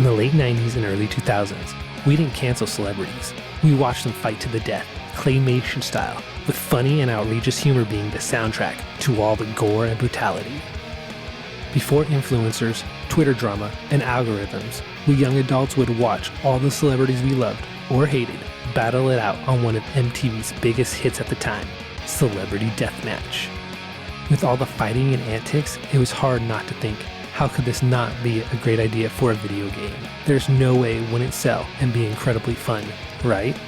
In the late 90s and early 2000s, we didn't cancel celebrities. We watched them fight to the death, claymation style, with funny and outrageous humor being the soundtrack to all the gore and brutality. Before influencers, Twitter drama, and algorithms, we young adults would watch all the celebrities we loved or hated battle it out on one of MTV's biggest hits at the time, Celebrity Deathmatch. With all the fighting and antics, it was hard not to think, how could this not be a great idea for a video game? There's no way it wouldn't sell and be incredibly fun, right?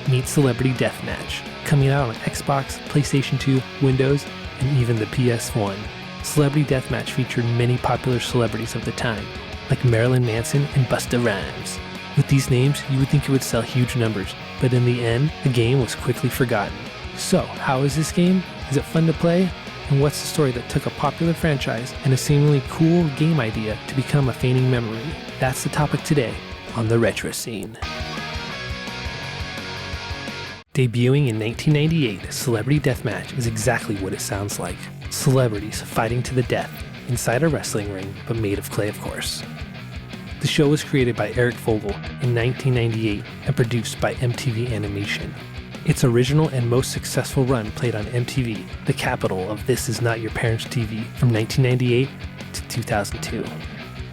Meet Celebrity Deathmatch, coming out on Xbox, PlayStation 2, Windows, and even the PS1. Celebrity Deathmatch featured many popular celebrities of the time, like Marilyn Manson and Busta Rhymes. With these names, you would think it would sell huge numbers, but in the end, the game was quickly forgotten. So, how is this game? Is it fun to play? And what's the story that took a popular franchise and a seemingly cool game idea to become a fading memory? That's the topic today on The Retro Scene. Debuting in 1998, Celebrity Deathmatch is exactly what it sounds like. Celebrities fighting to the death inside a wrestling ring, but made of clay, of course. The show was created by Eric Vogel in 1998 and produced by MTV Animation. Its original and most successful run played on MTV, the capital of This Is Not Your Parents' TV, from 1998 to 2002.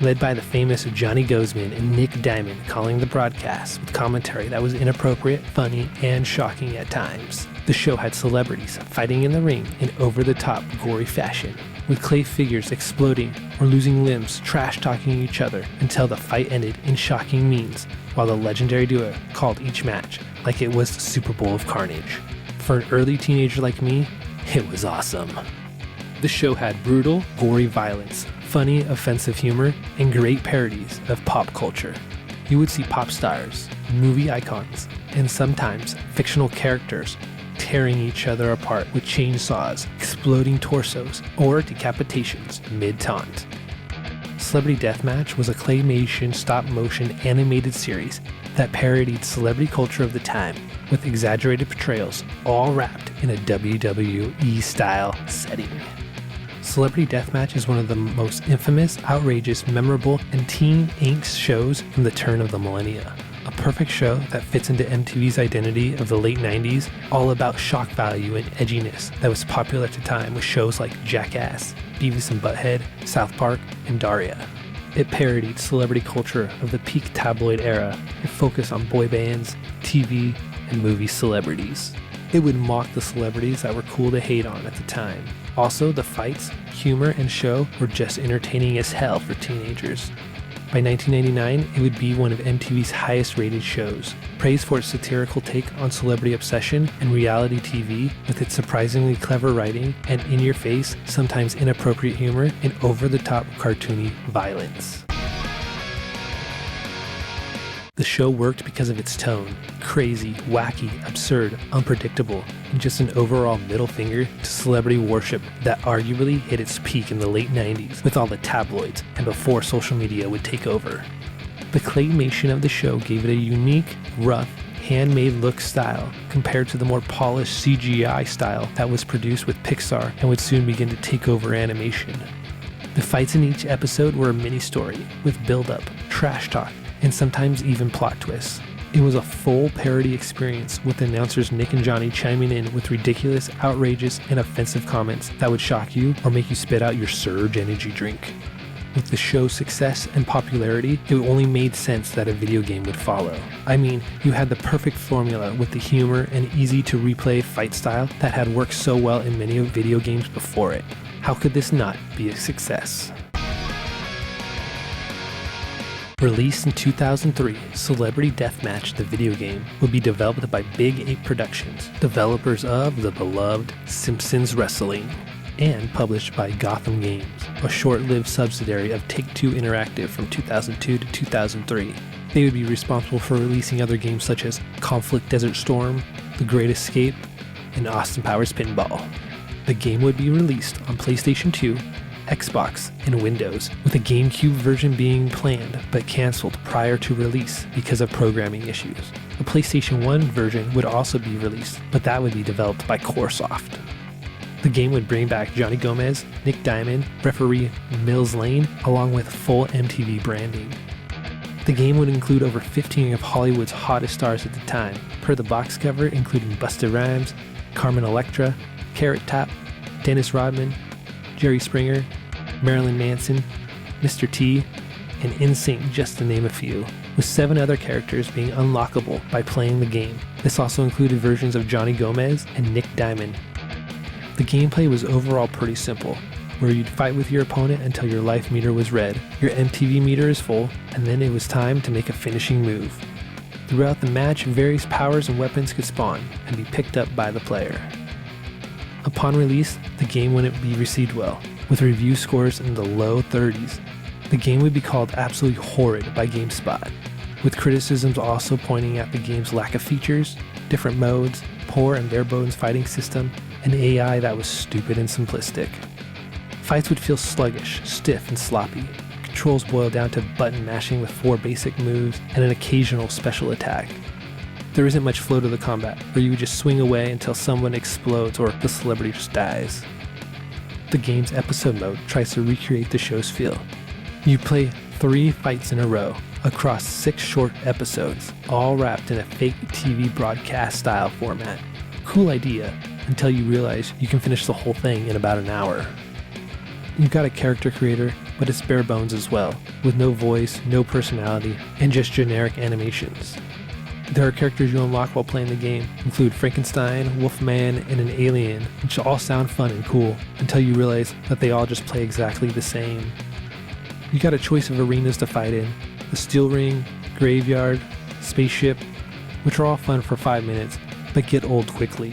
Led by the famous Johnny Gozman and Nick Diamond calling the broadcast with commentary that was inappropriate, funny, and shocking at times. The show had celebrities fighting in the ring in over-the-top gory fashion, with clay figures exploding or losing limbs, trash-talking each other until the fight ended in shocking means, while the legendary duo called each match like it was the Super Bowl of Carnage. For an early teenager like me, it was awesome. The show had brutal, gory violence, funny, offensive humor, and great parodies of pop culture. You would see pop stars, movie icons, and sometimes fictional characters tearing each other apart with chainsaws, exploding torsos, or decapitations mid-taunt. Celebrity Deathmatch was a claymation stop-motion animated series that parodied celebrity culture of the time with exaggerated portrayals, all wrapped in a WWE-style setting. Celebrity Deathmatch is one of the most infamous, outrageous, memorable, and teen angst shows from the turn of the millennia. A perfect show that fits into MTV's identity of the late 90s, all about shock value and edginess that was popular at the time with shows like Jackass, Beavis and Butthead, South Park, and Daria. It parodied celebrity culture of the peak tabloid era and focused on boy bands, TV, and movie celebrities. It would mock the celebrities that were cool to hate on at the time. Also, the fights, humor, and show were just entertaining as hell for teenagers. By 1999, it would be one of MTV's highest rated shows, praised for its satirical take on celebrity obsession and reality TV with its surprisingly clever writing and in-your-face, sometimes inappropriate humor and over-the-top cartoony violence. The show worked because of its tone, crazy, wacky, absurd, unpredictable, and just an overall middle finger to celebrity worship that arguably hit its peak in the late 90s with all the tabloids and before social media would take over. The claymation of the show gave it a unique, rough, handmade look style compared to the more polished CGI style that was produced with Pixar and would soon begin to take over animation. The fights in each episode were a mini-story with build-up, trash talk, and sometimes even plot twists. It was a full parody experience with announcers Nick and Johnny chiming in with ridiculous, outrageous, and offensive comments that would shock you or make you spit out your Surge energy drink. With the show's success and popularity, it only made sense that a video game would follow. I mean, you had the perfect formula with the humor and easy to replay fight style that had worked so well in many video games before it. How could this not be a success? Released in 2003, Celebrity Deathmatch, the video game, would be developed by Big 8 Productions, developers of the beloved Simpsons Wrestling, and published by Gotham Games, a short-lived subsidiary of Take-Two Interactive from 2002 to 2003. They would be responsible for releasing other games such as Conflict Desert Storm, The Great Escape, and Austin Powers Pinball. The game would be released on PlayStation 2, Xbox, and Windows, with a GameCube version being planned but cancelled prior to release because of programming issues. A PlayStation 1 version would also be released, but that would be developed by CoreSoft. The game would bring back Johnny Gomez, Nick Diamond, referee Mills Lane, along with full MTV branding. The game would include over 15 of Hollywood's hottest stars at the time, per the box cover, including Busta Rhymes, Carmen Electra, Carrot Top, Dennis Rodman, Jerry Springer, Marilyn Manson, Mr. T, and NSYNC, just to name a few, with 7 other characters being unlockable by playing the game. This also included versions of Johnny Gomez and Nick Diamond. The gameplay was overall pretty simple, where you'd fight with your opponent until your life meter was red, your MTV meter is full, and then it was time to make a finishing move. Throughout the match, various powers and weapons could spawn and be picked up by the player. Upon release, the game wouldn't be received well, with review scores in the low 30s. The game would be called absolutely horrid by GameSpot, with criticisms also pointing at the game's lack of features, different modes, poor and bare-bones fighting system, and AI that was stupid and simplistic. Fights would feel sluggish, stiff, and sloppy. Controls boiled down to button mashing with 4 basic moves and an occasional special attack. There isn't much flow to the combat, where you would just swing away until someone explodes or the celebrity just dies. The game's episode mode tries to recreate the show's feel. You play 3 fights in a row across 6 short episodes, all wrapped in a fake TV broadcast style format. Cool idea, until you realize you can finish the whole thing in about an hour. You've got a character creator, but it's bare bones as well, with no voice, no personality, and just generic animations. There are characters you unlock while playing the game, include Frankenstein, Wolfman, and an alien, which all sound fun and cool, until you realize that they all just play exactly the same. You got a choice of arenas to fight in, the Steel Ring, Graveyard, Spaceship, which are all fun for 5 minutes, but get old quickly.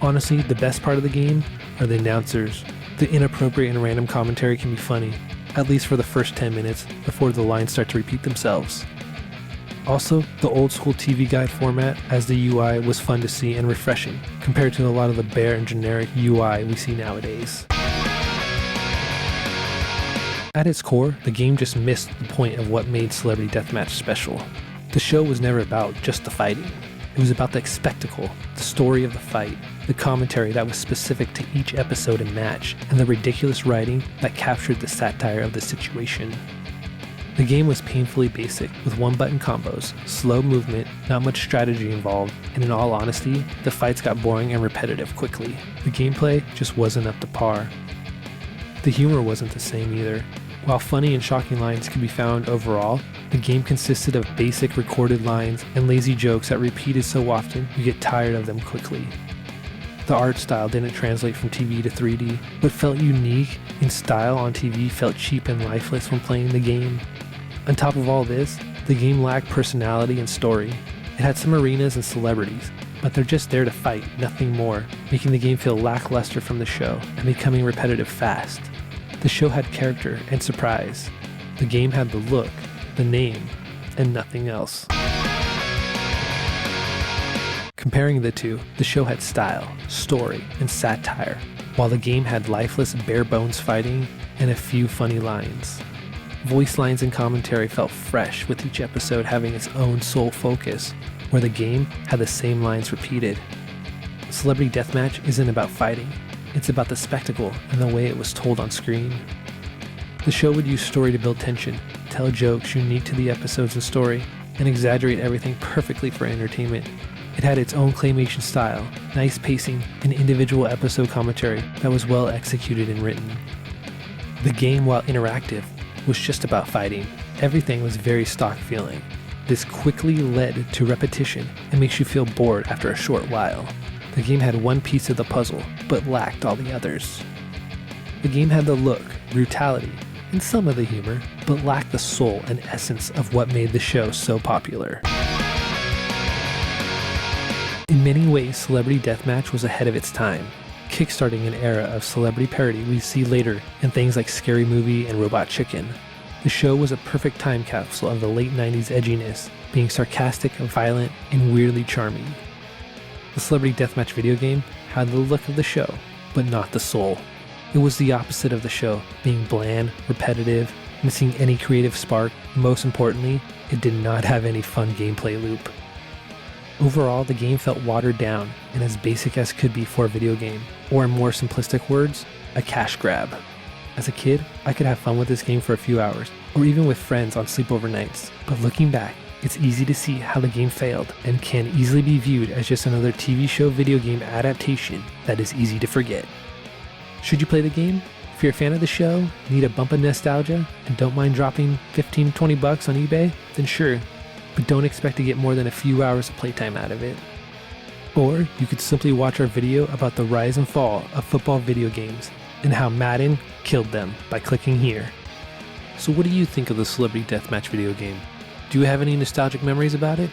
Honestly, the best part of the game are the announcers. The inappropriate and random commentary can be funny, at least for the first 10 minutes, before the lines start to repeat themselves. Also, the old school TV guide format as the UI was fun to see and refreshing, compared to a lot of the bare and generic UI we see nowadays. At its core, the game just missed the point of what made Celebrity Deathmatch special. The show was never about just the fighting. It was about the spectacle, the story of the fight, the commentary that was specific to each episode and match, and the ridiculous writing that captured the satire of the situation. The game was painfully basic, with 1-button combos, slow movement, not much strategy involved, and in all honesty, the fights got boring and repetitive quickly. The gameplay just wasn't up to par. The humor wasn't the same either. While funny and shocking lines could be found overall, the game consisted of basic recorded lines and lazy jokes that repeated so often you get tired of them quickly. The art style didn't translate from TV to 3D. What felt unique in style on TV felt cheap and lifeless when playing the game. On top of all this, the game lacked personality and story. It had some arenas and celebrities, but they're just there to fight, nothing more, making the game feel lackluster from the show and becoming repetitive fast. The show had character and surprise. The game had the look, the name, and nothing else. Comparing the two, the show had style, story, and satire, while the game had lifeless, bare-bones fighting and a few funny lines. Voice lines and commentary felt fresh, with each episode having its own sole focus, where the game had the same lines repeated. Celebrity Deathmatch isn't about fighting. It's about the spectacle and the way it was told on screen. The show would use story to build tension, tell jokes unique to the episodes and story, and exaggerate everything perfectly for entertainment. It had its own claymation style, nice pacing, and individual episode commentary that was well executed and written. The game, while interactive, was just about fighting. Everything was very stock feeling. This quickly led to repetition and makes you feel bored after a short while. The game had one piece of the puzzle, but lacked all the others. The game had the look, brutality, and some of the humor, but lacked the soul and essence of what made the show so popular. In many ways, Celebrity Deathmatch was ahead of its time, kickstarting an era of celebrity parody we see later in things like Scary Movie and Robot Chicken. The show was a perfect time capsule of the late 90s edginess, being sarcastic, violent, and weirdly charming. The Celebrity Deathmatch video game had the look of the show, but not the soul. It was the opposite of the show, being bland, repetitive, missing any creative spark, and most importantly, it did not have any fun gameplay loop. Overall, the game felt watered down and as basic as could be for a video game, or in more simplistic words, a cash grab. As a kid, I could have fun with this game for a few hours, or even with friends on sleepover nights, but looking back, it's easy to see how the game failed and can easily be viewed as just another TV show video game adaptation that is easy to forget. Should you play the game? If you're a fan of the show, need a bump of nostalgia, and don't mind dropping $15-20 on eBay, then sure, but don't expect to get more than a few hours of playtime out of it. Or you could simply watch our video about the rise and fall of football video games and how Madden killed them by clicking here. So what do you think of the Celebrity Deathmatch video game? Do you have any nostalgic memories about it?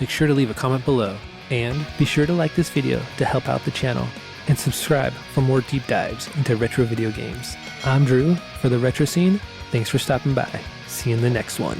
Make sure to leave a comment below, and be sure to like this video to help out the channel, and subscribe for more deep dives into retro video games. I'm Drew for the Retro Scene. Thanks for stopping by. See you in the next one.